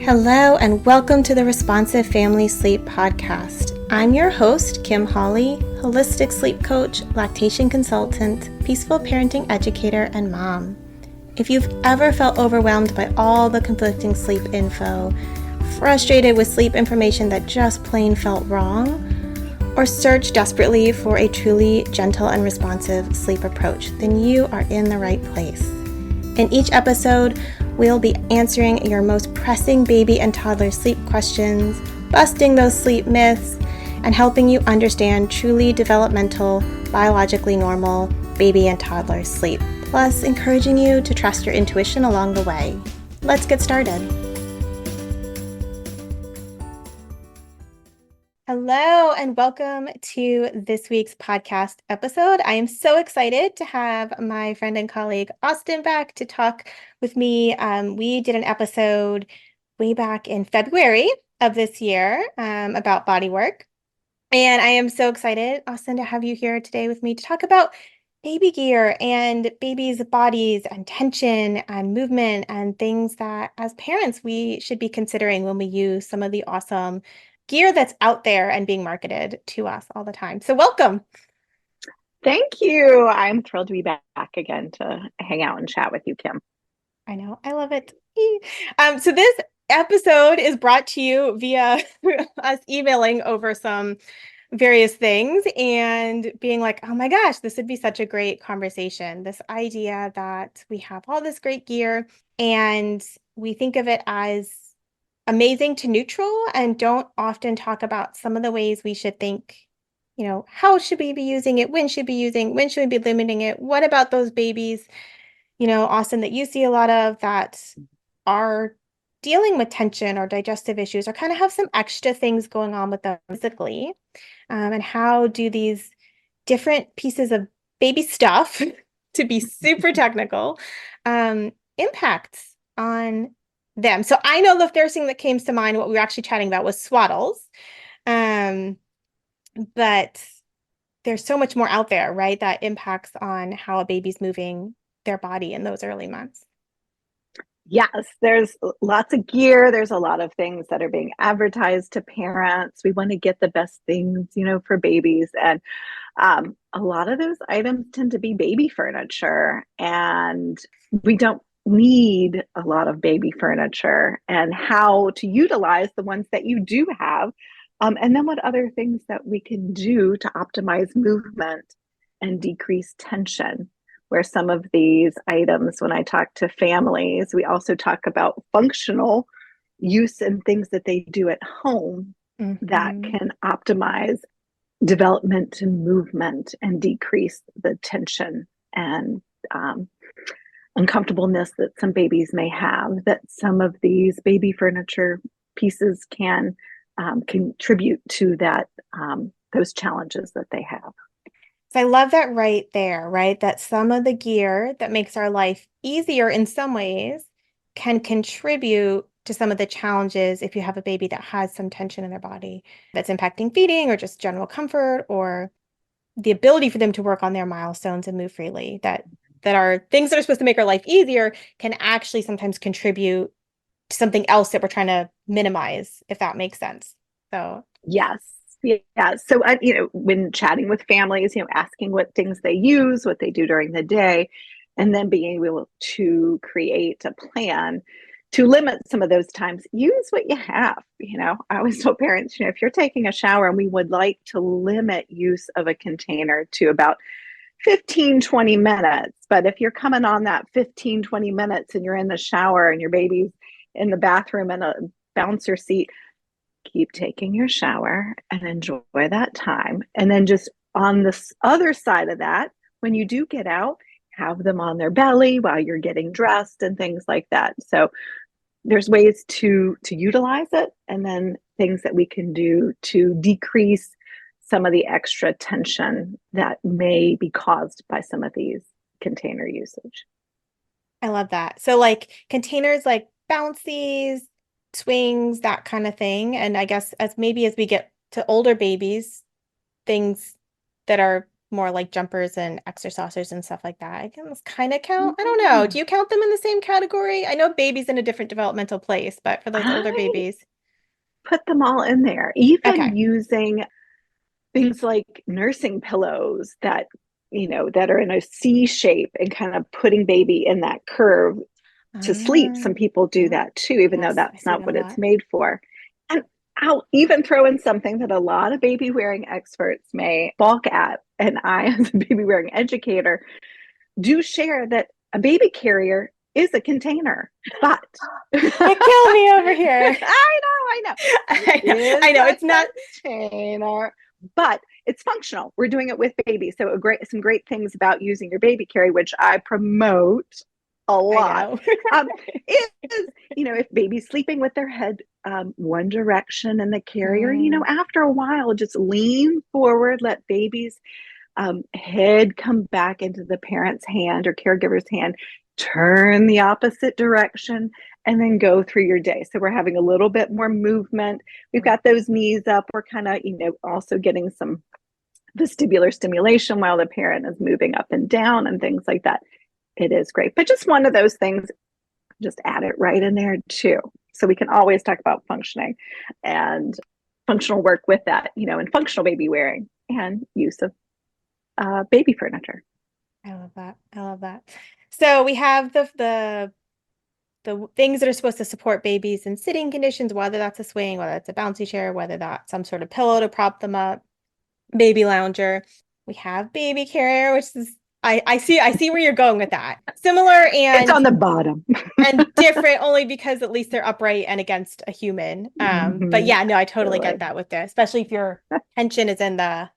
Hello, and welcome to the Responsive Family Sleep Podcast. I'm your host, Kim Hawley, holistic sleep coach, lactation consultant, peaceful parenting educator, and mom. If you've ever felt overwhelmed by all the conflicting sleep info, frustrated with sleep information that just plain felt wrong, or searched desperately for a truly gentle and responsive sleep approach, then you are in the right place. In each episode, we'll be answering your most pressing baby and toddler sleep questions, busting those sleep myths, and helping you understand truly developmental, biologically normal baby and toddler sleep, plus encouraging you to trust your intuition along the way. Let's get started. Hello, and welcome to this week's podcast episode. I am so excited to have my friend and colleague Austin back to talk with me. We did an episode way back in February of this year about body work. And I am so excited, Austin, to have you here today with me to talk about baby gear and babies' bodies and tension and movement and things that as parents we should be considering when we use some of the awesome gear that's out there and being marketed to us all the time. So welcome. Thank you. I'm thrilled to be back again to hang out and chat with you, Kim. I know, I love it. So this episode is brought to you via us emailing over some various things and being like, oh my gosh, this would be such a great conversation. This idea that we have all this great gear and we think of it as amazing to neutral and don't often talk about some of the ways we should think, how should we be using it? When should we be limiting it? What about those babies, Austin, that you see a lot of that are dealing with tension or digestive issues or kind of have some extra things going on with them physically? And how do these different pieces of baby stuff, to be super technical, impacts on them? So I know the first thing that came to mind, what we were actually chatting about was swaddles. But there's so much more out there, right? That impacts on how a baby's moving their body in those early months. Yes, there's lots of gear. There's a lot of things that are being advertised to parents. We want to get the best things, for babies. And a lot of those items tend to be baby furniture. And we don't need a lot of baby furniture, and how to utilize the ones that you do have. And then what other things that we can do to optimize movement and decrease tension. Where some of these items, when I talk to families, we also talk about functional use and things that they do at home that can optimize development and movement and decrease the tension and uncomfortableness that some babies may have, that some of these baby furniture pieces can contribute to that, those challenges that they have. So I love that right there, right? That some of the gear that makes our life easier in some ways can contribute to some of the challenges if you have a baby that has some tension in their body that's impacting feeding or just general comfort or the ability for them to work on their milestones and move freely. That are things that are supposed to make our life easier can actually sometimes contribute to something else that we're trying to minimize, if that makes sense. So yes. Yeah. So, when chatting with families, asking what things they use, what they do during the day, and then being able to create a plan to limit some of those times, use what you have. I always tell parents, if you're taking a shower, and we would like to limit use of a container to about 15, 20 minutes. But if you're coming on that 15, 20 minutes and you're in the shower and your baby's in the bathroom in a bouncer seat, keep taking your shower and enjoy that time. And then just on this other side of that, when you do get out, have them on their belly while you're getting dressed and things like that. So there's ways to utilize it, and then things that we can do to decrease some of the extra tension that may be caused by some of these container usage. I love that. So like containers like bouncies, swings, that kind of thing. And I guess as we get to older babies, things that are more like jumpers and exercisers and stuff like that. I can kind of count. I don't know. Yeah. Do you count them in the same category? I know baby's in a different developmental place, but for those older I babies. put them all in there, even Okay. using things like nursing pillows that, that are in a C shape and kind of putting baby in that curve to sleep. Some Um, people do yeah. that too, even though Yes, I that's see not that a what it's lot. made for. And I'll even throw in something that a lot of baby wearing experts may balk at. And I, as a baby wearing educator, do share that a baby carrier is a container, but You're killing me over here. I know. It I know. is I know. a It's not. container, but it's functional. We're doing it with babies. So some great things about using your baby carry, which I promote a I lot, know. um, is, if baby's sleeping with their head one direction in the carrier, Mm, after a while, just lean forward, let baby's head come back into the parent's hand or caregiver's hand, turn the opposite direction, and then go through your day. So we're having a little bit more movement. We've got those knees up. We're kind of, also getting some vestibular stimulation while the parent is moving up and down and things like that. It is great. But just one of those things, just add it right in there too. So we can always talk about functioning and functional work with that, and functional baby wearing and use of baby furniture. I love that. I love that. So we have the things that are supposed to support babies in sitting conditions, whether that's a swing, whether it's a bouncy chair, whether that's some sort of pillow to prop them up, baby lounger. We have baby carrier, which is I see where you're going with that. Similar It's on the bottom. and different only because at least they're upright and against a human. But Mm-hmm. yeah, no, I totally get Really. that with this, especially if your tension is in the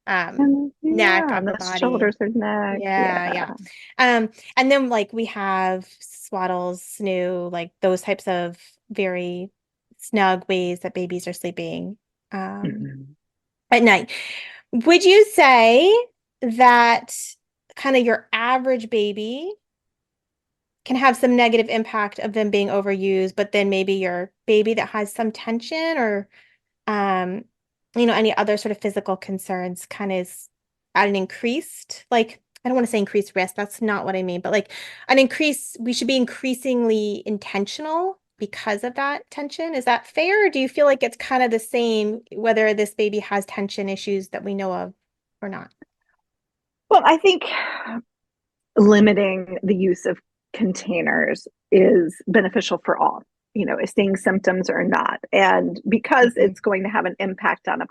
neck, Yeah, and upper the body. shoulders or neck. Yeah, Yeah. yeah. And then like we have swaddles, snoo, like those types of very snug ways that babies are sleeping um Mhm. at night. Would you say that kind of your average baby can have some negative impact of them being overused, but then maybe your baby that has some tension or um, any other sort of physical concerns kind of is at an increased, like, I don't want to say increased risk. That's not what I mean, but like we should be increasingly intentional because of that tension. Is that fair? Or do you feel like it's kind of the same whether this baby has tension issues that we know of or not? Well, I think limiting the use of containers is beneficial for all, seeing symptoms or not. And because Mhm. it's going to have an impact on them,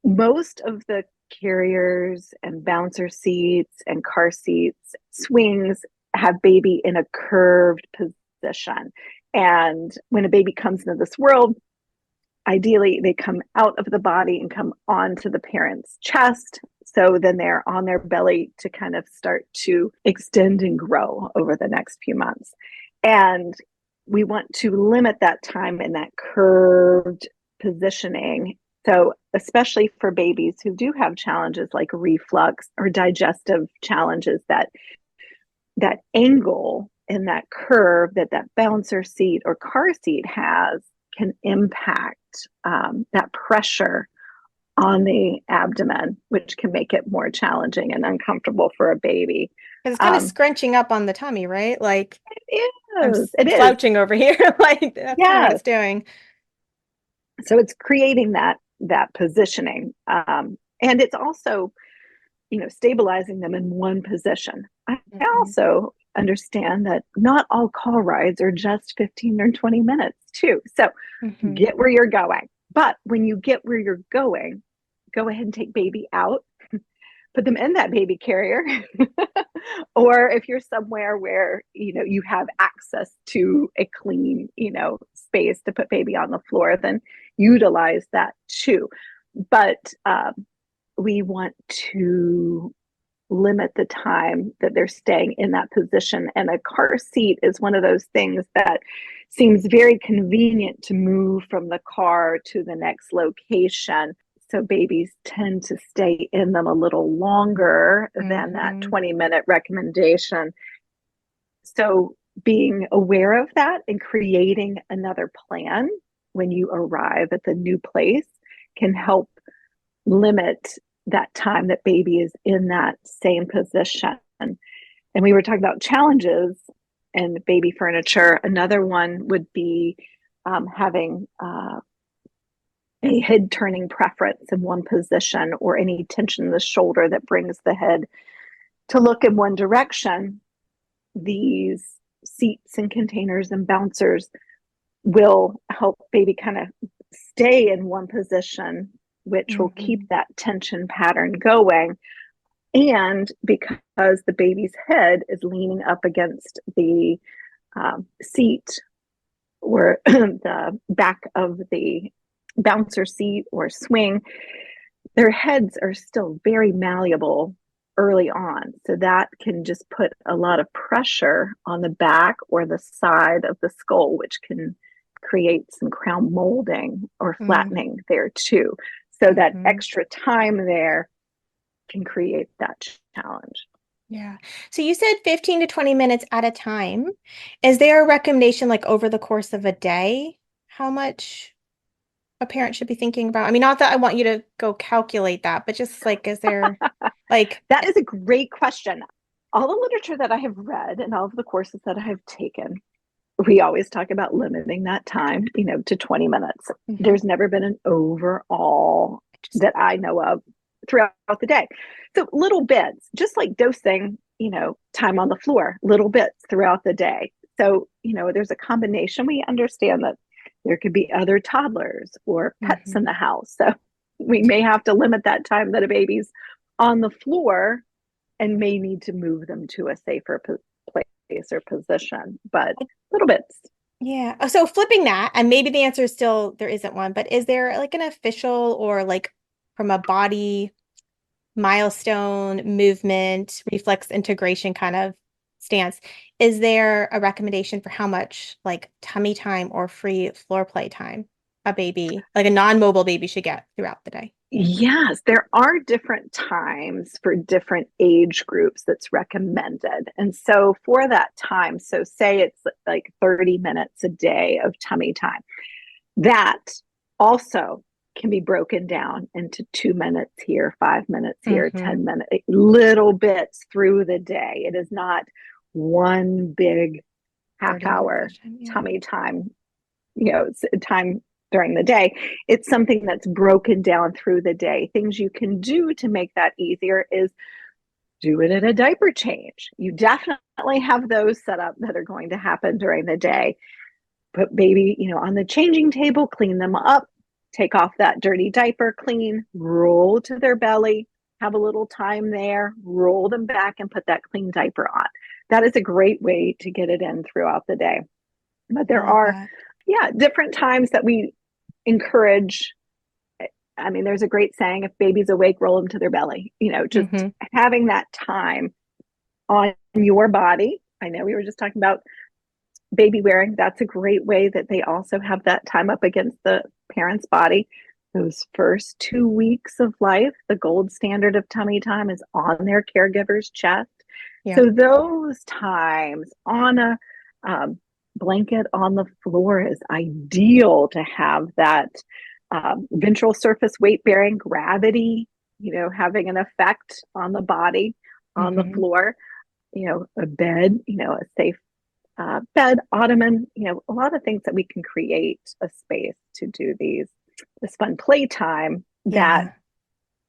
most of the carriers and bouncer seats and car seats, swings have baby in a curved position. And when a baby comes into this world, ideally they come out of the body and come onto the parent's chest. So then they're on their belly to kind of start to extend and grow over the next few months. And we want to limit that time in that curved positioning. So, especially for babies who do have challenges like reflux or digestive challenges, that angle and that curve that bouncer seat or car seat has can impact that pressure on the abdomen, which can make it more challenging and uncomfortable for a baby. Because it's kind of Um, scrunching up on the tummy, right? Like it is. It is. slouching over here. Like that's kind of what Yes. it's doing. So it's creating that positioning, and it's also stabilizing them in one position. I Mhm. also understand that not all car rides are just 15 or 20 minutes too. So Mhm. get where you're going. But when you get where you're going, go ahead and take baby out, put them in that baby carrier. Or if you're somewhere where you have access to a clean space to put baby on the floor, then utilize that too. But we want to limit the time that they're staying in that position. And a car seat is one of those things that seems very convenient to move from the car to the next location. So babies tend to stay in them a little longer than that Mhm. 20-minute recommendation. So being aware of that and creating another plan when you arrive at the new place can help limit that time that baby is in that same position. And we were talking about challenges and baby furniture. Another one would be having a head turning preference in one position, or any tension in the shoulder that brings the head to look in one direction. These seats and containers and bouncers will help baby kind of stay in one position, which will keep that tension pattern going. And because the baby's head is leaning up against the seat, or the back of the bouncer seat or swing, their heads are still very malleable early on. So that can just put a lot of pressure on the back or the side of the skull, which can create some crown molding or flattening there too. So that extra time there can create that challenge. Yeah. So you said 15 to 20 minutes at a time. Is there a recommendation, like over the course of a day, how much a parent should be thinking about? I mean, not that I want you to go calculate that, but just like, is there like, that is a great question. All the literature that I have read and all of the courses that I have taken, we always talk about limiting that time, to 20 minutes. There's never been an overall that I know of throughout the day. So little bits, just like dosing, time on the floor, little bits throughout the day. So, there's a combination. We understand that there could be other toddlers or pets in the house. So we may have to limit that time that a baby's on the floor and may need to move them to a safer place or position, but little bits. Yeah. So flipping that, and maybe the answer is still there isn't one, but is there like an official, or like from a body milestone, movement, reflex integration kind of stance, is there a recommendation for how much like tummy time or free floor play time a baby, like a non-mobile baby, should get throughout the day? Yes, there are different times for different age groups that's recommended. And so for that time, so say it's like 30 minutes a day of tummy time, that also can be broken down into 2 minutes here, 5 minutes here, 10 minutes, little bits through the day. It is not one big half-hour tummy time, time during the day. It's something that's broken down through the day. Things you can do to make that easier is do it at a diaper change. You definitely have those set up that are going to happen during the day. Put baby, on the changing table, clean them up, take off that dirty diaper, clean, roll to their belly, have a little time there, roll them back and put that clean diaper on. That is a great way to get it in throughout the day. But there are, different times that we encourage. I mean, there's a great saying, if baby's awake, roll them to their belly. Just having that time on your body. I know we were just talking about baby wearing. That's a great way that they also have that time up against the parent's body. Those first 2 weeks of life, the gold standard of tummy time is on their caregiver's chest. Yeah. So those times on a blanket on the floor is ideal to have that ventral surface weight bearing, gravity, having an effect on the body, on the floor, a bed, a safe bed, ottoman, a lot of things that we can create a space to do this fun playtime that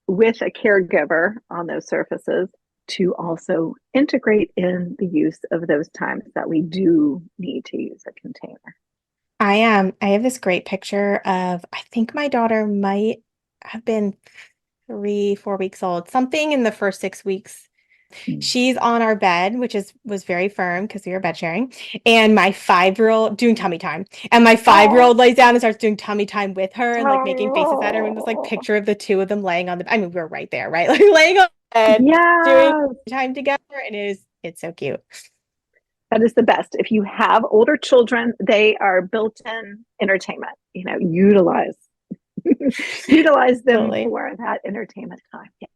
with a caregiver on those surfaces, to also integrate in the use of those times that we do need to use a container. I have this great picture of, I think my daughter might have been 3, 4 weeks old, something in the first 6 weeks. She's on our bed, which was very firm because we were bed sharing, and my 5-year-old doing tummy time, and my 5-year-old lays down and starts doing tummy time with her and like making faces at her, and this like picture of the two of them laying on the, I mean, we were right there, right? Like laying on the bed, doing time together, and it's so cute. That is the best. If you have older children, they are built-in entertainment. Utilize them for that entertainment time. Yes.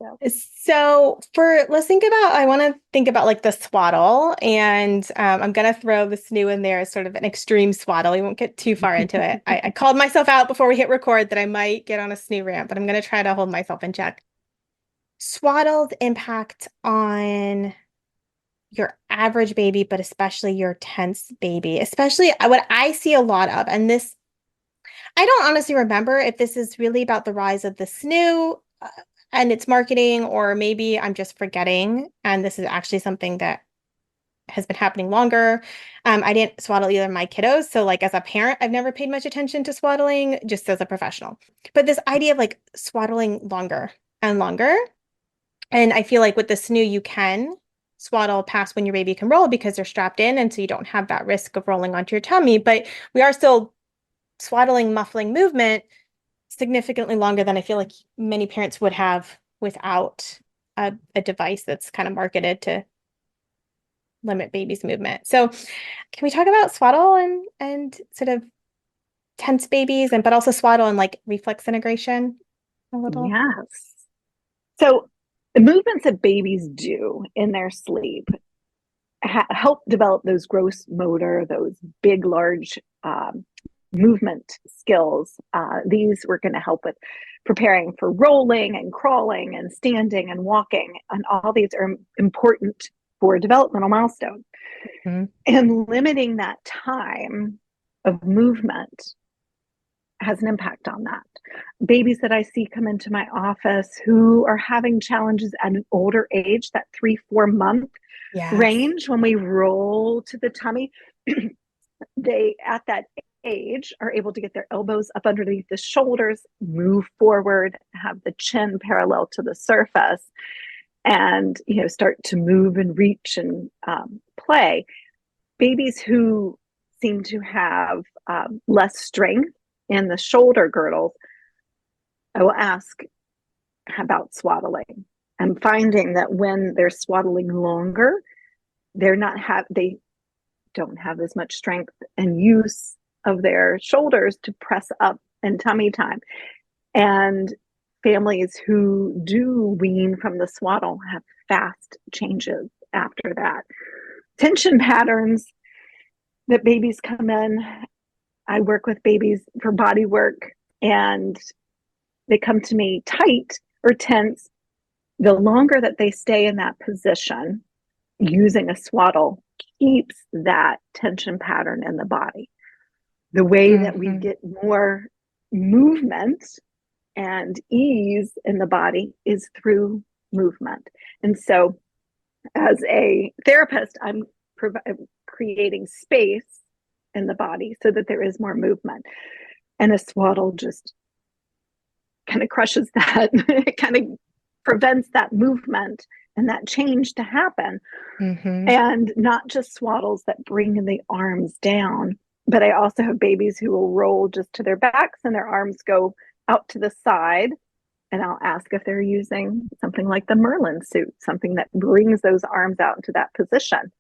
So, So I want to think about like the swaddle, and I'm gonna throw the snoo in there as sort of an extreme swaddle. We won't get too far into it. I called myself out before we hit record that I might get on a snoo rant, but I'm gonna try to hold myself in check. Swaddle's impact on your average baby, but especially your tense baby, especially what I see a lot of, and this I don't honestly remember if this is really about the rise of the snoo and its marketing, or maybe I'm just forgetting. And this is actually something that has been happening longer. I didn't swaddle either of my kiddos. So, like, as a parent, I've never paid much attention to swaddling, just as a professional. But this idea of like swaddling longer and longer. And I feel like with the snoo, you can swaddle past when your baby can roll because they're strapped in. And so you don't have that risk of rolling onto your tummy. But we are still swaddling, muffling movement significantly longer than I feel like many parents would have without a device that's kind of marketed to limit baby's movement. So can we talk about swaddle and sort of tense babies and but also swaddle and like reflex integration a little? yes. So the movements that babies do in their sleep help develop those gross motor, those big, large movement skills. These were going to help with preparing for rolling and crawling and standing and walking. And all these are important for developmental milestones. Mm-hmm. And limiting that time of movement has an impact on that. Babies that I see come into my office who are having challenges at an older age, that 3-4 month Yes. range, when we roll to the tummy, they at that age are able to get their elbows up underneath the shoulders, move forward, have the chin parallel to the surface, and start to move and reach and play. Babies who seem to have less strength in the shoulder girdles, I will ask about swaddling. I'm finding that when they're swaddling longer, they don't have as much strength and use of their shoulders to press up in tummy time. And families who do wean from the swaddle have fast changes after that. Tension patterns that babies come in. I work with babies for body work, and they come to me tight or tense. The longer that they stay in that position using a swaddle keeps that tension pattern in the body. The way that we Mm-hmm. get more movement and ease in the body is through movement. And so, as a therapist, I'm creating space in the body so that there is more movement. And a swaddle just kind of crushes that, it kind of prevents that movement and that change to happen. Mm-hmm. And not just swaddles that bring the arms down, but I also have babies who will roll just to their backs and their arms go out to the side. And I'll ask if they're using something like the Merlin suit, something that brings those arms out into that position.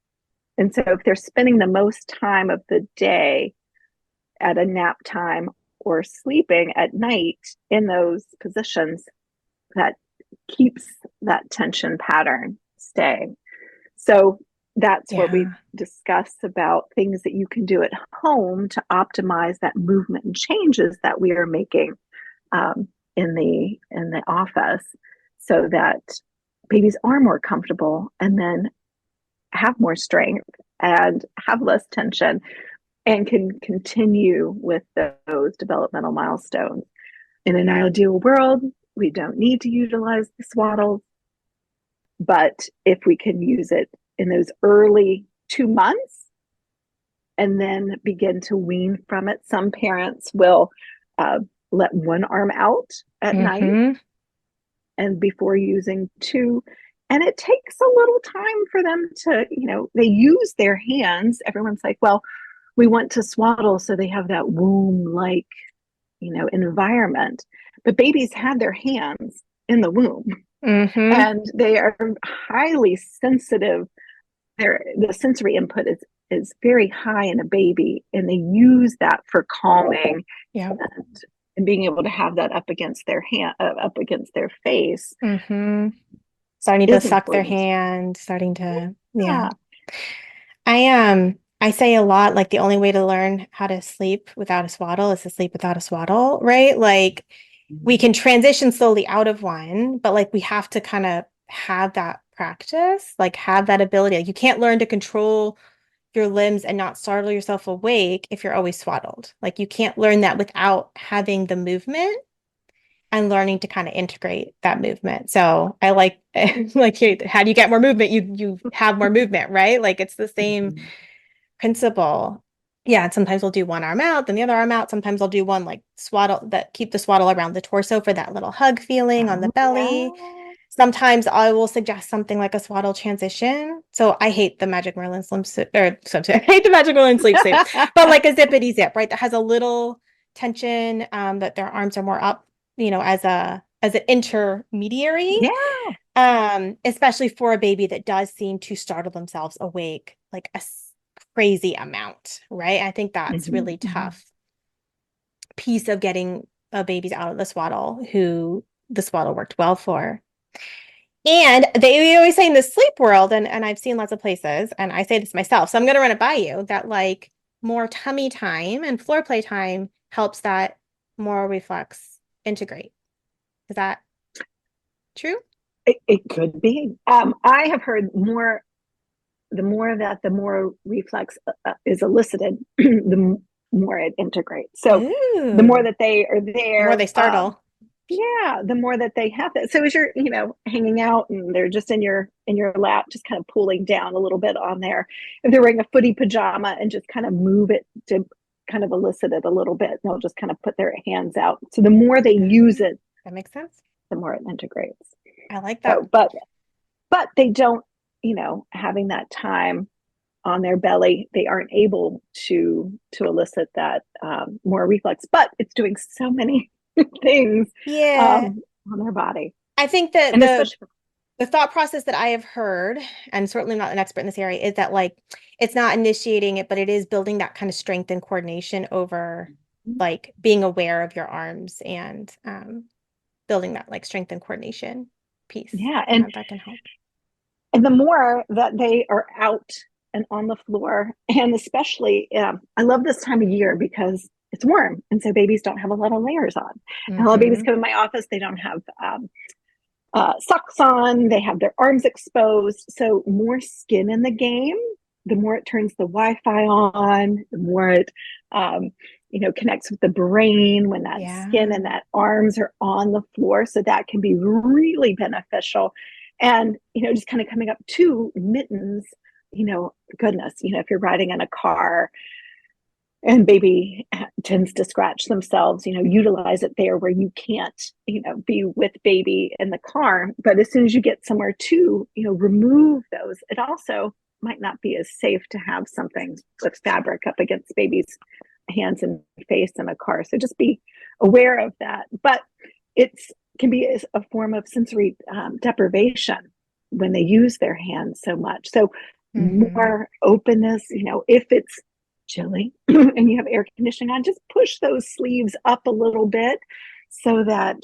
And so if they're spending the most time of the day at a nap time or sleeping at night in those positions, that keeps that tension pattern staying. So that's what we Yeah. discuss about things that you can do at home to optimize that movement and changes that we are making in the office, so that babies are more comfortable and then have more strength and have less tension and can continue with those developmental milestones. In an ideal world, we don't need to utilize the swaddles, but if we can use it in those early 2 months and then begin to wean from it, some parents will let one arm out at night Mm-hmm. and before using two. And it takes a little time for them to, they use their hands. Everyone's like, well, we want to swaddle so they have that womb like, environment. But babies have their hands in the womb Mm-hmm. and they are highly sensitive. The sensory input is very high in a baby, and they use that for calming Yeah. and and being able to have that up against their hand, up against their face Mm-hmm. Starting to is suck their important. hand, starting to, yeah. Yeah. I say a lot like the only way to learn how to sleep without a swaddle is to sleep without a swaddle, right? Like we can transition slowly out of one, but like we have to kind of have that practice, like have that ability. Like you can't learn to control your limbs and not startle yourself awake if you're always swaddled. Like you can't learn that without having the movement and learning to kind of integrate that movement. So I like like how do you get more movement? You have more movement, right? Like it's the same Mhm. principle. Yeah, and sometimes we'll do one arm out, then the other arm out. Sometimes I'll do one like swaddle that keep the swaddle around the torso for that little hug feeling on the Oh, belly. yeah. Sometimes I will suggest something like a swaddle transition. So I hate the Magic Merlin swimsuit or swimsuit. I hate the Magic Merlin sleep suit, but like a zippity zip, right? That has a little tension, that their arms are more up, as an intermediary, Yeah. especially for a baby that does seem to startle themselves awake like crazy amount, right? I think that's Mhm, really mhm. tough piece of getting babies out of the swaddle who the swaddle worked well for. And they always say in the sleep world, and I've seen lots of places, and I say this myself, so I'm going to run it by you that like more tummy time and floor play time helps that moral reflex integrate. Is that true? It could be. I have heard more, the more reflex is elicited, the more it integrates. So the more Ooh, that they are the more there, they startle. yeah, the more that they have that. So as you're, hanging out and they're just in your lap, just kind of pulling down a little bit on there. If they're wearing a footy pajama and just kind of move it to kind of elicit it a little bit, they'll just kind of put their hands out. So the more they use it, That makes sense. the more it integrates. I like that. So, but they don't, having that time on their belly, they aren't able to elicit that more reflex. But it's doing so many things Yeah. on their body, I think that and especially for, the thought process that I have heard, and certainly not an expert in this area, is that like it's not initiating it, but it is building that kind of strength and coordination over like being aware of your arms and building that like strength and coordination piece, yeah, and and that can help. the more that they are out and on the floor, and especially, I love this time of year because it's warm, and so babies don't have a lot of layers on. And a lot of babies Mm-hmm. come in my office, they don't have socks on, they have their arms exposed. So, more skin in the game, the more it turns the Wi Fi on, the more it, connects with the brain when that skin Yeah. and that arms are on the floor. So, that can be really beneficial. And, just kind of coming up to mittens, goodness, if you're riding in a car and baby tends to scratch themselves, utilize it there where you can't, be with baby in the car. But as soon as you get somewhere to, remove those, it also might not be as safe to have something with fabric up against baby's hands and face in a car. So just be aware of that. But it's can be a form of sensory deprivation when they use their hands so much. So Mm-hmm. more openness, if it's chilly and you have air conditioning on, just push those sleeves up a little bit so that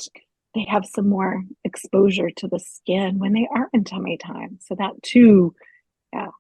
they have some more exposure to the skin when they are in tummy time. So that too, yeah,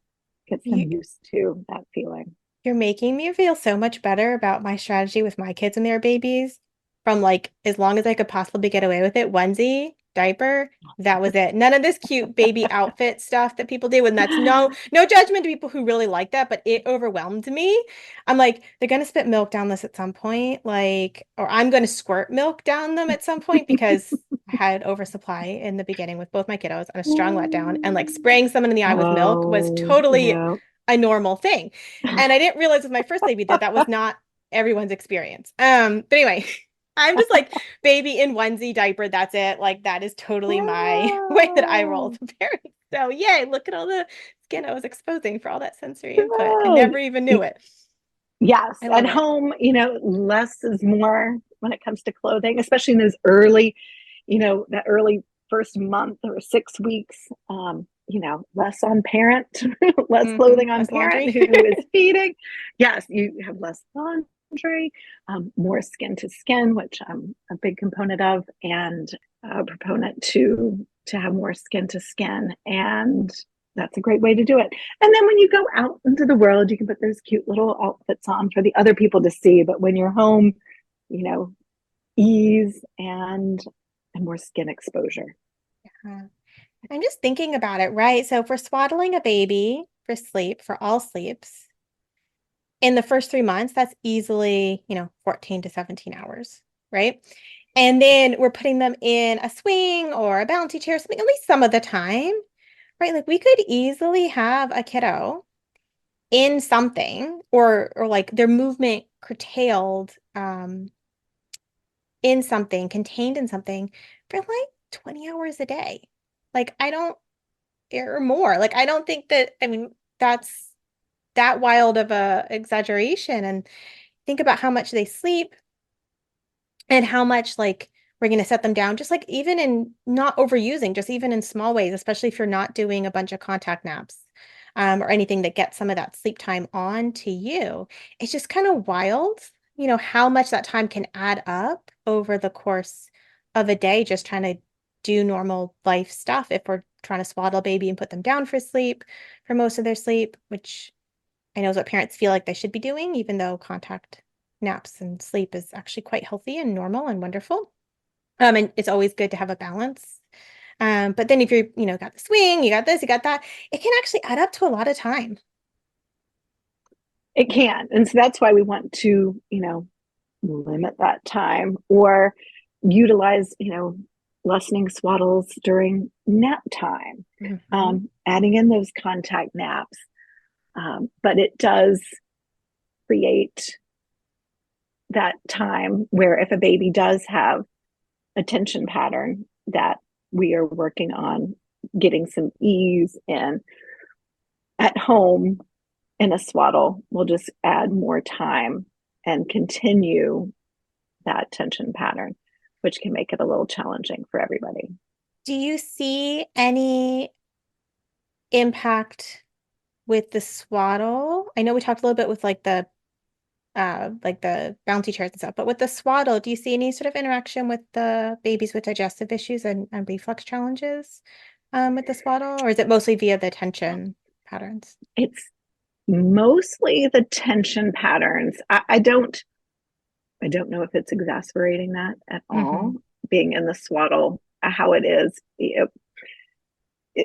gets them You, used to that feeling. You're making me feel so much better about my strategy with my kids and their babies from like as long as I could possibly get away with it. Onesie, diaper, that was it. None of this cute baby outfit stuff that people do. And that's no judgment to people who really like that, but it overwhelmed me. I'm like, they're gonna spit milk down this at some point, like, or I'm gonna squirt milk down them at some point because I had oversupply in the beginning with both my kiddos and a strong letdown. And like spraying someone in the eye with milk was Oh, totally yeah. a normal thing. And I didn't realize with my first baby that that was not everyone's experience. But anyway, I'm just like baby in onesie diaper. That's it. Like that is totally my way that I roll Oh, with parents. So yay, look at all the skin I was exposing for all that sensory input. I good. never even knew it. Yes, I at love it. home, less is more when it comes to clothing, especially in those early, that early first month or 6 weeks. Less on parent, less clothing on Less parent laundry. who is feeding. Yes, you have less laundry, more skin to skin, which I'm a big component of, and a proponent to have more skin to skin. And that's a great way to do it. And then when you go out into the world, you can put those cute little outfits on for the other people to see. But when you're home, you know, ease and more skin exposure. Uh, I'm just thinking about it, right? So if we're swaddling a baby for sleep, for all sleeps, in the first 3 months, that's easily, 14 to 17 hours, right? And then we're putting them in a swing or a bouncy chair, something at least some of the time, right? Like we could easily have a kiddo in something or like their movement curtailed in something, contained in something for like 20 hours a day. Like I don't or more. Like I don't think that I mean that's that wild of a exaggeration and think about how much they sleep and how much like we're going to set them down just like even in not overusing just even in small ways especially if you're not doing a bunch of contact naps or anything that gets some of that sleep time on to you it's just kind of wild how much that time can add up over the course of a day just trying to do normal life stuff if we're trying to swaddle a baby and put them down for sleep for most of their sleep which I know is what parents feel like they should be doing, even though contact naps and sleep is actually quite healthy and normal and wonderful. And it's always good to have a balance. But then if you're, got the swing, you got this, you got that, it can actually add up to a lot of time. It can. And so that's why we want to, limit that time or utilize, lessening swaddles during nap time, Mhm. adding in those contact naps. But it does create that time where if a baby does have a tension pattern that we are working on getting some ease in at home in a swaddle, we'll just add more time and continue that tension pattern, which can make it a little challenging for everybody. Do you see any impact with the swaddle? I know we talked a little bit with like the bouncy chairs and stuff, but with the swaddle, do you see any sort of interaction with the babies with digestive issues and reflux challenges with the swaddle, or is it mostly via the tension patterns? It's mostly the tension patterns. I don't know if it's exacerbating that at all, Hmm. being in the swaddle, how it is.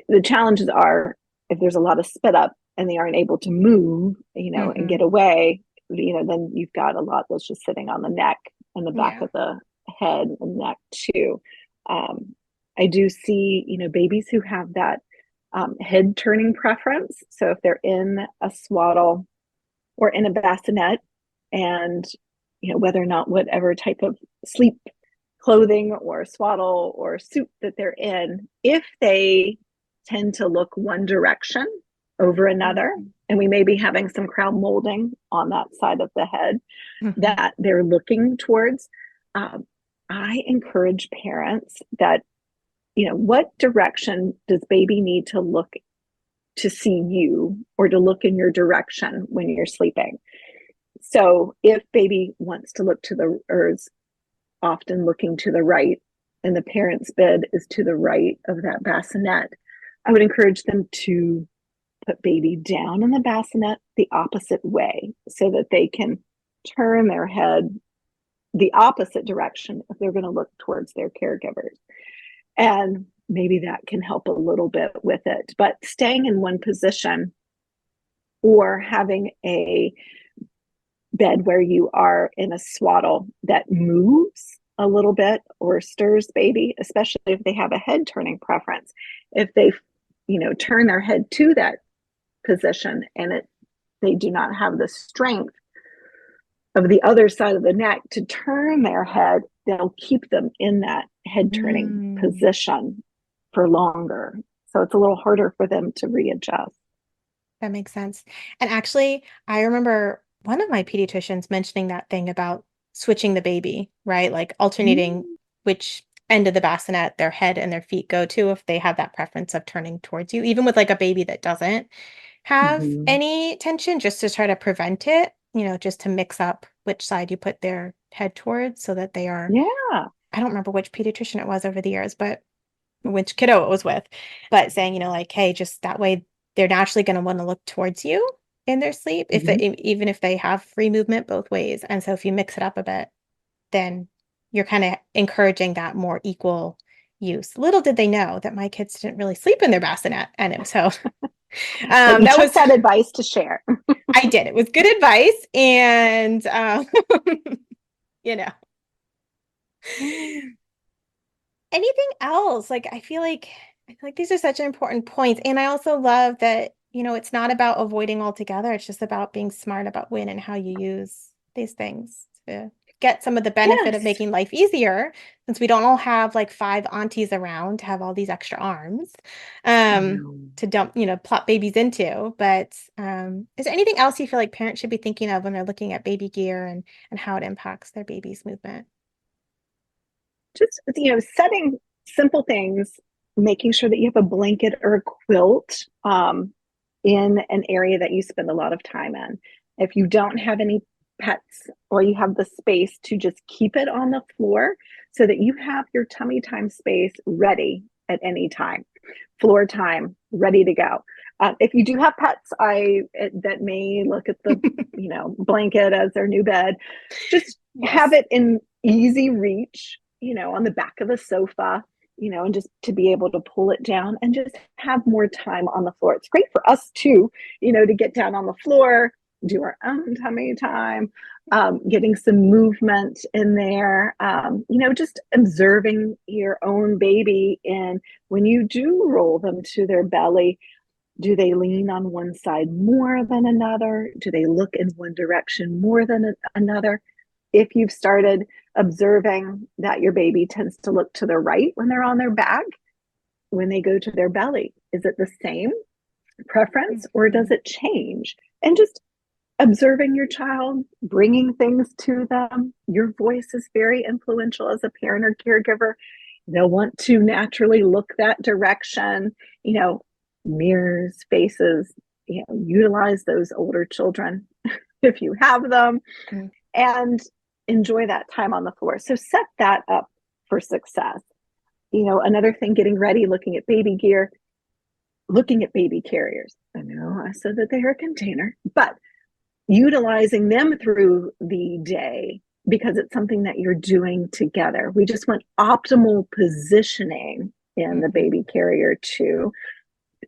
The challenges are if there's a lot of spit up and they aren't able to move, and Hmm. get away, then you've got a lot that's just sitting on the neck and the back Yeah. of the head and neck too. Um, I do see, babies who have that head turning preference. So if they're in a swaddle or in a bassinet, and whether or not whatever type of sleep clothing or swaddle or suit that they're in, if they tend to look one direction over another, Hmm. and we may be having some crown molding on that side of the head Hmm. that they're looking towards, um, I encourage parents that, what direction does baby need to look to see you or to look in your direction when you're sleeping? So if baby wants to look to the, or is often looking to the right, and the parent's bed is to the right of that bassinet, I would encourage them to put baby down in the bassinet the opposite way so that they can turn their head the opposite direction if they're going to look towards their caregivers. And maybe that can help a little bit with it. But staying in one position or having a bed where you are in a swaddle that moves a little bit or stirs baby, especially if they have a head turning preference. If they, turn their head to that position and they do not have the strength of the other side of the neck to turn their head, they'll keep them in that head turning Mm, position for longer. So it's a little harder for them to readjust. that makes sense. And actually, I remember one of my pediatricians mentioning that thing about switching the baby, right? Like alternating which end of the bassinet their head and their feet go to if they have that preference of turning towards you, even with like a baby that doesn't have Mm-hmm. any tension, just to try to prevent it. just to mix up which side you put their head towards so that they are, Yeah. I don't remember which pediatrician it was over the years, but which kiddo it was with, but saying, like, hey, just that way they're naturally going to want to look towards you in their sleep, if they, Mhm. even if they have free movement both ways. And so if you mix it up a bit, then you're kind of encouraging that more equal use. Little did they know that my kids didn't really sleep in their bassinet. And so But you that took was, that advice to share. I did. It was good advice. And, you know, anything else? Like, I feel like these are such important points. And I also love that, it's not about avoiding altogether. It's just about being smart about when and how you use these things to get some of the benefit of Yes. making life easier, since we don't all have like five aunties around to have all these extra arms I um know. to dump, plop babies into. But is there anything else you feel like parents should be thinking of when they're looking at baby gear and how it impacts their baby's movement? Just, setting simple things, making sure that you have a blanket or a quilt in an area that you spend a lot of time in. If you don't have any pets, or you have the space to just keep it on the floor so that you have your tummy time space ready at any time, floor time ready to go. If you do have pets, that may look at the blanket as their new bed. Just have Yes. it in easy reach, on the back of the sofa, and just to be able to pull it down and just have more time on the floor. It's great for us too, to get down on the floor, do our own tummy time, getting some movement in there, just observing your own baby. And when you do roll them to their belly, do they lean on one side more than another? Do they look in one direction more than another? If you've started observing that your baby tends to look to the right when they're on their back, when they go to their belly, is it the same preference or does Mhm. it change? And just observing your child, bringing things to them. Your voice is very influential as a parent or caregiver. They'll want to naturally look that direction, you know, mirrors, faces, utilize those older children if you have them, Mhm. and enjoy that time on the floor. So set that up for success. Another thing, getting ready, looking at baby gear, looking at baby carriers. I know I said that they are a container, but utilizing them through the day because it's something that you're doing together. We just want optimal positioning in the Mhm. baby carrier too,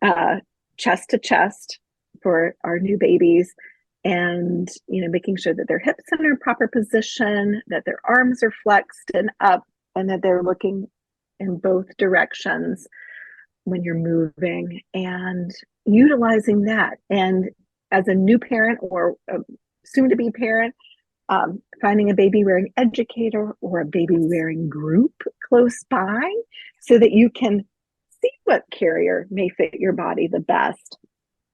uh, chest to chest for our new babies, and making sure that their hips are in a proper position, that their arms are flexed and up, and that they're looking in both directions when you're moving, and utilizing that. And as a new parent or a soon to be parent, finding a baby wearing educator or a baby wearing group close by so that you can see what carrier may fit your body the best,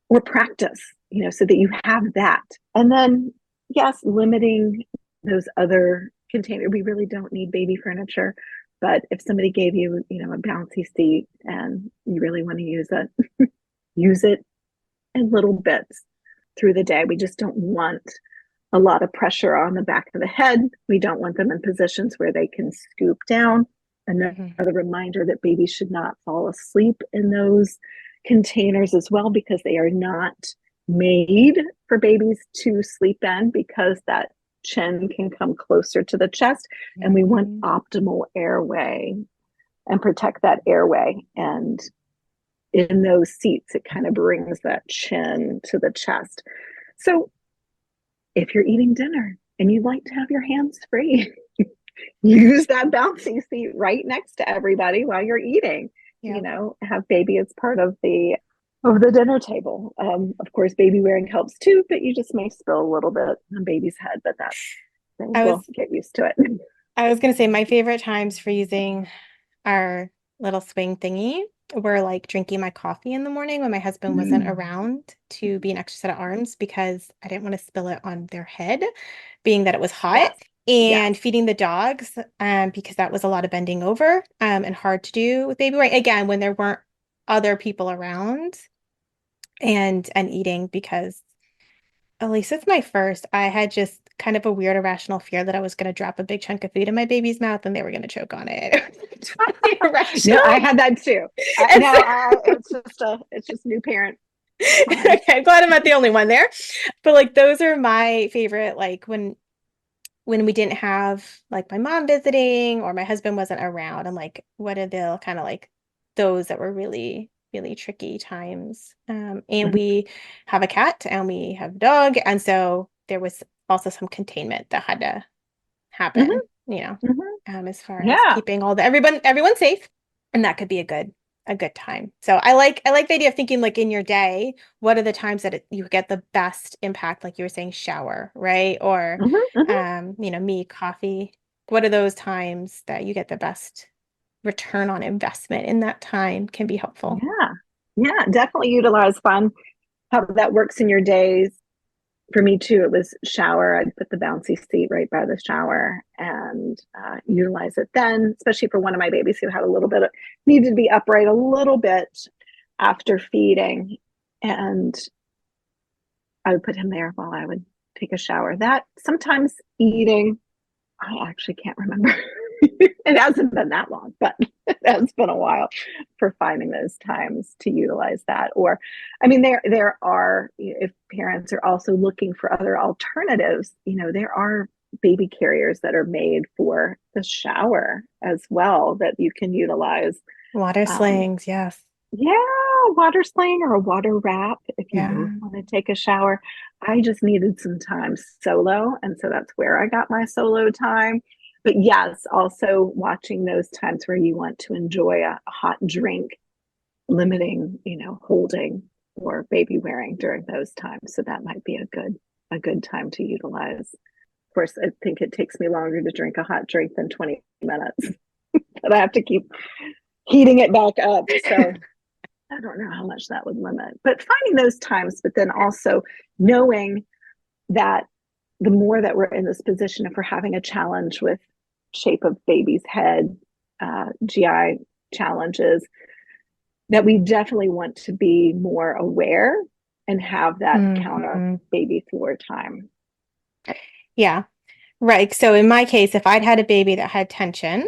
or practice, so that you have that. And then, yes, limiting those other containers. We really don't need baby furniture, but if somebody gave you, a bouncy seat and you really want to use it, use it in little bits through the day. We just don't want a lot of pressure on the back of the head. We don't want them in positions where they can scoop down. Another Mhm. reminder that babies should not fall asleep in those containers as well, because they are not made for babies to sleep in, because that chin can come closer to the chest, and we want Mhm. optimal airway and protect that airway. And in those seats, it kind of brings that chin to the chest. So if you're eating dinner and you'd like to have your hands free, use that bouncy seat right next to everybody while you're eating. Yeah. Have baby as part of the dinner table. Of course, baby wearing helps too, but you just may spill a little bit on baby's head, but that's things I will was get used to it. I was gonna say my favorite times for using our little swing thingy were like drinking my coffee in the morning when my husband wasn't Mm. around to be an extra set of arms, because I didn't want to spill it on their head, being that it was hot, Yes. and Yes. feeding the dogs, because that was a lot of bending over, and hard to do with baby weight. Again, when there weren't other people around, and eating, because at least it's my first. I had just kind of a weird irrational fear that I was going to drop a big chunk of food in my baby's mouth and they were going to choke on it. Totally No, I irrational. had that too. And so, Now it's just new parent fun. okay, I'm glad I'm not the only one there. But like those are my favorite, like when we didn't have like my mom visiting or my husband wasn't around, I'm like, what are the kind of like those that were really, really tricky times? And Mhm, we have a cat and we have a dog. And so there was also some containment that had to mhm, happen, mhm. as far as Yeah. keeping everyone safe. And that could be a good time. So I like the idea of thinking like in your day, what are the times that you get the best impact, like you were saying, shower, right? Or Mhm, mhm. me, coffee. What are those times that you get the best return on investment in that time can be helpful. Yeah. Yeah, definitely utilize fun. How that works in your days. For me too, it was shower. I'd put the bouncy seat right by the shower and utilize it then, especially for one of my babies who had a little bit of needed to be upright a little bit after feeding. And I would put him there while I would take a shower. That sometimes eating, I actually can't remember. It hasn't been that long, but it has been a while for finding those times to utilize that. Or, I mean, there are, if parents are also looking for other alternatives, there are baby carriers that are made for the shower as well that you can utilize. Water Um, slings, yes. yeah, water sling or a water wrap if you both Yeah. want to take a shower. I just needed some time solo, and so that's where I got my solo time. But yes, also watching those times where you want to enjoy a hot drink, limiting, holding or baby wearing during those times. So that might be a good time to utilize. Of course, I think it takes me longer to drink a hot drink than 20 minutes, but I have to keep heating it back up. So I don't know how much that would limit, but finding those times, but then also knowing that the more that we're in this position, if we're having a challenge with shape of baby's head, GI challenges, that we definitely want to be more aware and have that counter Mhm. baby floor time. Yeah. Right. So in my case, if I'd had a baby that had tension,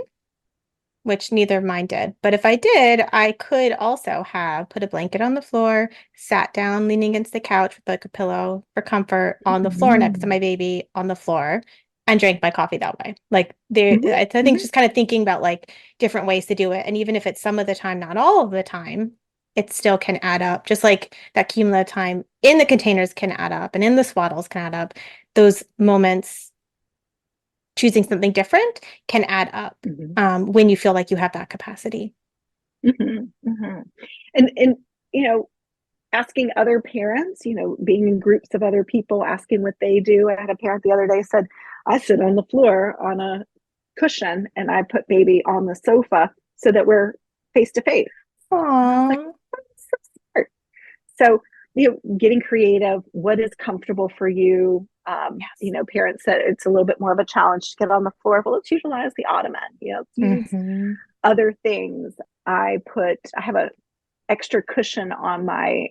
which neither of mine did. But if I did, I could also have put a blanket on the floor, sat down leaning against the couch with like a pillow for comfort on the floor next to Mm-hmm. my baby on the floor and drank my coffee that way. Like there, Mm-hmm. I think Mm-hmm. just kind of thinking about like different ways to do it. And even if it's some of the time, not all of the time, it still can add up. Just like that cumulative time in the containers can add up and in the swaddles can add up. Those moments choosing something different can add up Mm-hmm. when you feel like you have that capacity. Mm-hmm. Mm-hmm. And asking other parents, being in groups of other people, asking what they do. I had a parent the other day said, I sit on the floor on a cushion and I put baby on the sofa so that we're face to face. And I was like, Aww. that's so smart. So, getting creative, what is comfortable for you? Yes. Parents said it's a little bit more of a challenge to get on the floor, but let's utilize the ottoman, let's use Hmm. other things. I have a extra cushion on my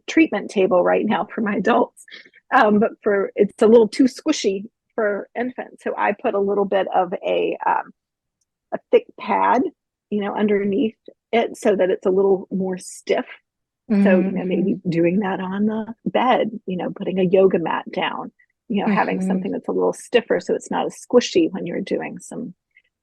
treatment table right now for my adults. But for it's a little too squishy for infants. So I put a little bit of a thick pad, underneath it so that it's a little more stiff. So, Hmm. maybe doing that on the bed, putting a yoga mat down, having Hmm. something that's a little stiffer so it's not as squishy when you're doing some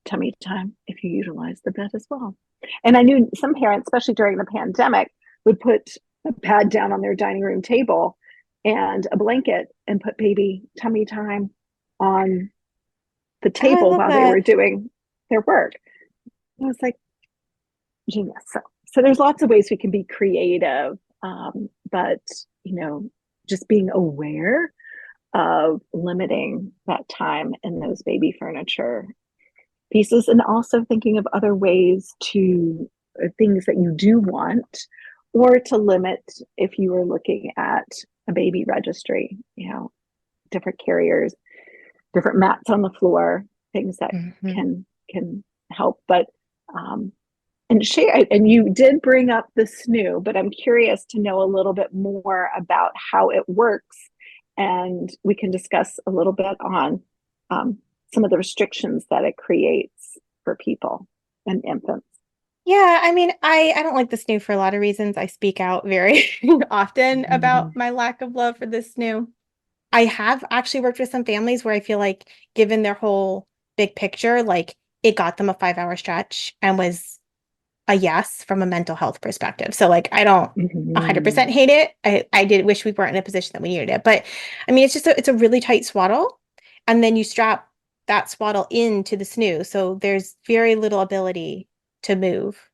tummy time if you utilize the bed as well. And I knew some parents, especially during the pandemic, would put a pad down on their dining room table and a blanket and put baby tummy time on the Oh, I table love while they were that. doing their work. I was like, genius. So there's lots of ways we can be creative, but just being aware of limiting that time in those baby furniture pieces and also thinking of other ways to things that you do want or to limit if you are looking at a baby registry, different carriers, different mats on the floor, things that Hmm. can help. But and share, and you did bring up the snoo, but I'm curious to know a little bit more about how it works and we can discuss a little bit on some of the restrictions that it creates for people and infants. Yeah, I mean, I don't like the snoo for a lot of reasons. I speak out very often Mm-hmm. about my lack of love for the snoo. I have actually worked with some families where I feel like, given their whole big picture, like it got them a 5 hour stretch and was a yes from a mental health perspective. So like I don't Mm-hmm. 100% hate it. I did wish we weren't in a position that we needed it. But I mean, it's a really tight swaddle, and then you strap that swaddle into the snoo. So there's very little ability to move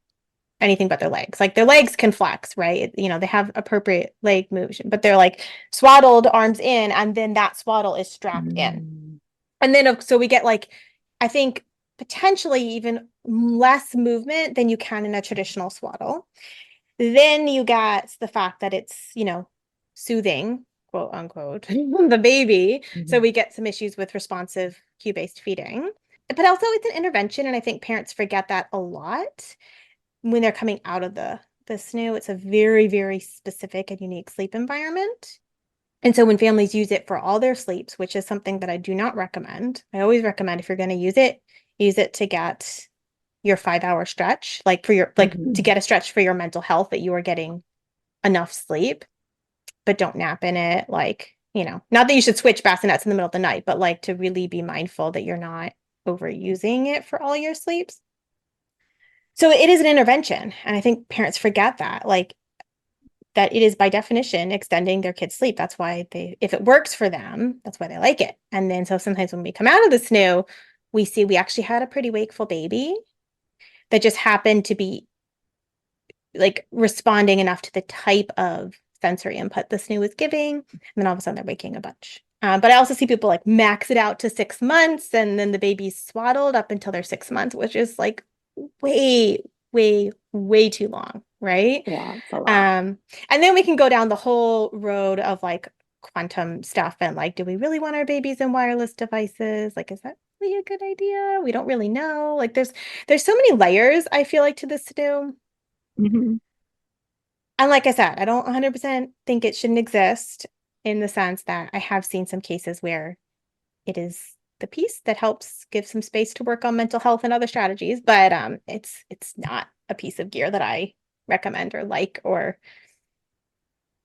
anything but their legs. Like their legs can flex, right? You know, they have appropriate leg motion, but they're like swaddled arms in, and then that swaddle is strapped in. Mm-hmm. And then so we get like, I think potentially even less movement than you can in a traditional swaddle. Then you get the fact that it's, soothing, quote unquote, the baby. So we get some issues with responsive cue-based feeding. But also it's an intervention, and I think parents forget that a lot when they're coming out of the snoo. It's a very, very specific and unique sleep environment. And so when families use it for all their sleeps, which is something that I do not recommend, I always recommend, if you're going to use it to get your 5 hour stretch, like to Mm-hmm. get a stretch for your mental health, that you are getting enough sleep, but don't nap in it. Like, not that you should switch bassinets in the middle of the night, but like to really be mindful that you're not overusing it for all your sleeps. So it is an intervention. And I think parents forget that. Like, that it is by definition extending their kids' sleep. That's why if it works for them, that's why they like it. And then so sometimes when we come out of the snoo, we see we actually had a pretty wakeful baby that just happened to be like responding enough to the type of sensory input the snoo was giving. And then all of a sudden they're waking a bunch. But I also see people like max it out to 6 months, and then the baby's swaddled up until they're 6 months, which is like way, way, way too long, right? Yeah, it's a lot. Um, and then we can go down the whole road of like quantum stuff and like, do we really want our babies in wireless devices? Like, is that really a good idea? We don't really know. Like, there's so many layers, I feel like, to this to do. Mm-hmm. And like I said, I don't 100% think it shouldn't exist, in the sense that I have seen some cases where it is the piece that helps give some space to work on mental health and other strategies, but it's not a piece of gear that I recommend or like or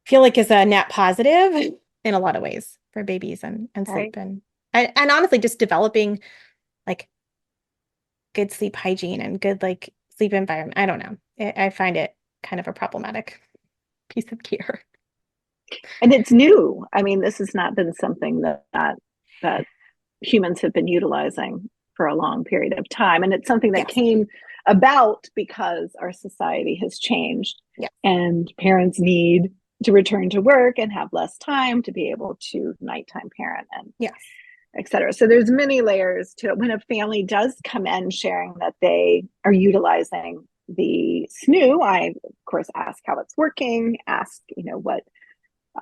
feel like is a net positive in a lot of ways for babies and Right. sleep and honestly just developing like good sleep hygiene and good like sleep environment. I don't know. I find it kind of a problematic piece of gear. And it's new. I mean, this has not been something that humans have been utilizing for a long period of time. And it's something that Yes. came about because our society has changed Yes. and parents need to return to work and have less time to be able to nighttime parent and Yes. et cetera. So there's many layers to it. When a family does come in sharing that they are utilizing the snoo, I of course ask how it's working, ask, what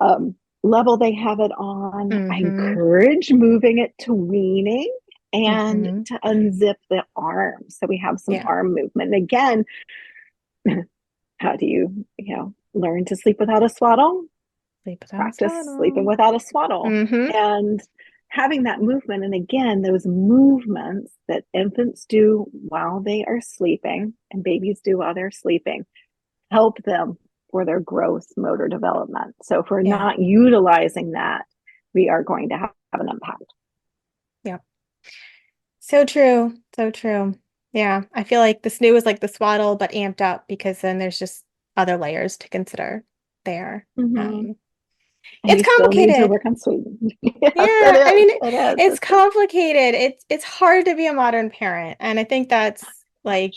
um, level they have it on. I Mm-hmm. encourage moving it to weaning and Mm-hmm. to unzip the arm. So we have some Yeah. arm movement. And again, how do you learn to sleep without a swaddle? Sleep without a Practice sleeping swaddle. without a swaddle. Mm-hmm. And having that movement. And again, those movements that infants do while they are sleeping and babies do while they're sleeping help them for their gross motor development. So if we're Yeah. not utilizing that, we are going to have an impact. Yeah. So true. So true. Yeah. I feel like the snoo is like the swaddle, but amped up, because then there's just other layers to consider there. Mm-hmm. Um, And it's you still need to complicated. work on Sweden. Yes, it Yeah, I is. mean, It is. it's complicated. It's hard to be a modern parent, and I think that's like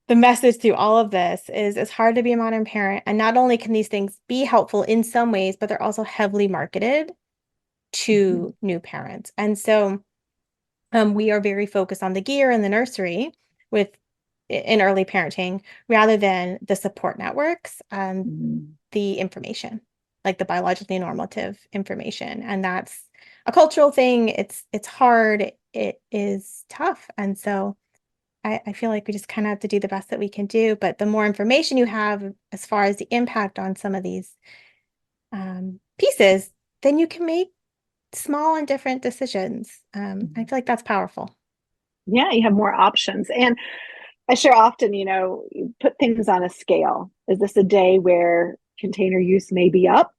the message through all of this is it's hard to be a modern parent. And not only can these things be helpful in some ways, but they're also heavily marketed Mm-hmm. to new parents. And so we are very focused on the gear in the nursery with in early parenting rather than the support networks, Mm-hmm. the information, like the biologically normative information. And that's a cultural thing. It's hard. It is tough. And so I feel like we just kind of have to do the best that we can do. But the more information you have as far as the impact on some of these pieces, then you can make small and different decisions. I feel like that's powerful. Yeah, you have more options. And I share often, you put things on a scale. Is this a day where container use may be up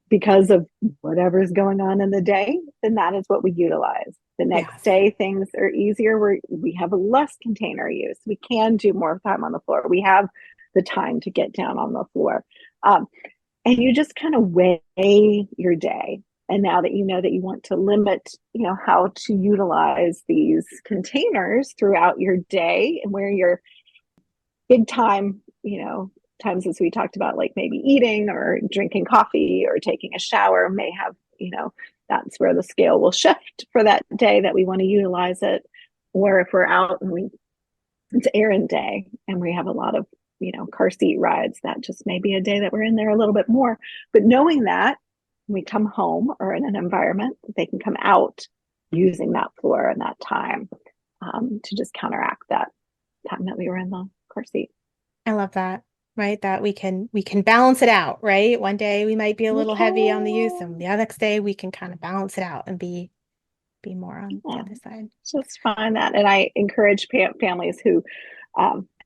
because of whatever's going on in the day? Then that is what we utilize. The next Yes. day, things are easier where we have less container use. We can do more time on the floor. We have the time to get down on the floor. Um, and you just kind of weigh your day. And now that you know that you want to limit, how to utilize these containers throughout your day, and where your big time, times, as we talked about, like maybe eating or drinking coffee or taking a shower, may have, that's where the scale will shift for that day that we want to utilize it. Or if we're out and it's errand day and we have a lot of, car seat rides, that just may be a day that we're in there a little bit more. But knowing that when we come home or in an environment, they can come out using that floor and that time, to just counteract that time that we were in the car seat. I love that, right? That we can balance it out, right? One day we might be a We little heavy on the use, can. and the next day we can kind of balance it out and be more on the Yeah, other side. just find that. And I encourage families who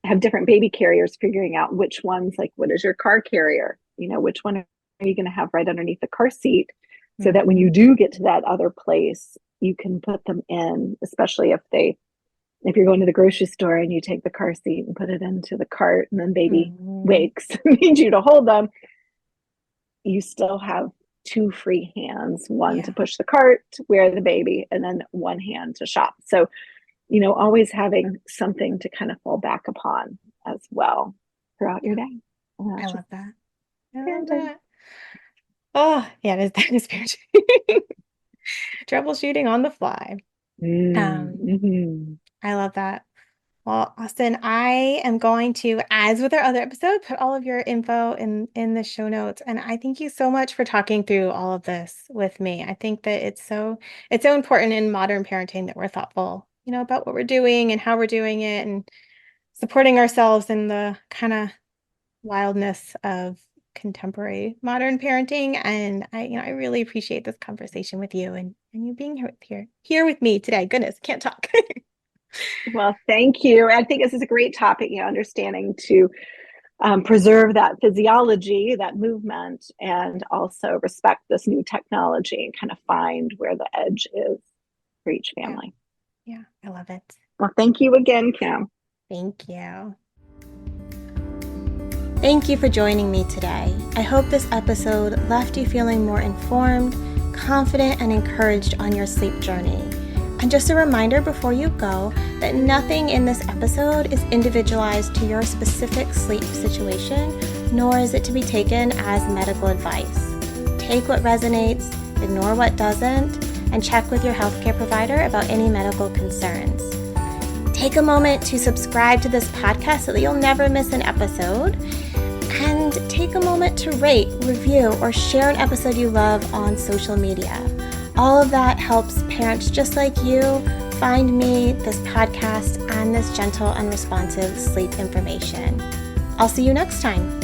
have different baby carriers, figuring out which ones, like, what is your car carrier? Which one are you going to have right underneath the car seat, so that when Mhm. you do get to that other place, you can put them in, especially if you're going to the grocery store and you take the car seat and put it into the cart, and then baby Mhm. wakes and needs you to hold them, you still have two free hands, one to Yeah, push the cart, wear the baby, and then one hand to shop. So, always having something to kind of fall back upon as well throughout your yeah. day. And I that's just love that. I love parenting. that. Oh, yeah, that is parenting. Troubleshooting on the fly. Um, Mm-hmm. I love that. Well, Austin, I am going to, as with our other episode, put all of your info in the show notes. And I thank you so much for talking through all of this with me. I think that it's so important in modern parenting that we're thoughtful, about what we're doing and how we're doing it, and supporting ourselves in the kind of wildness of contemporary modern parenting. And I really appreciate this conversation with you, and you being here with me today. Goodness, can't talk. Well, thank you. I think this is a great topic, understanding to preserve that physiology, that movement, and also respect this new technology and kind of find where the edge is for each Yeah, family. yeah, I love it. Well, thank you again, Kim. Thank you. Thank you for joining me today. I hope this episode left you feeling more informed, confident, and encouraged on your sleep journey. And just a reminder before you go that nothing in this episode is individualized to your specific sleep situation, nor is it to be taken as medical advice. Take what resonates, ignore what doesn't, and check with your healthcare provider about any medical concerns. Take a moment to subscribe to this podcast so that you'll never miss an episode. And take a moment to rate, review, or share an episode you love on social media. All of that helps parents just like you find me, this podcast, and this gentle and responsive sleep information. I'll see you next time.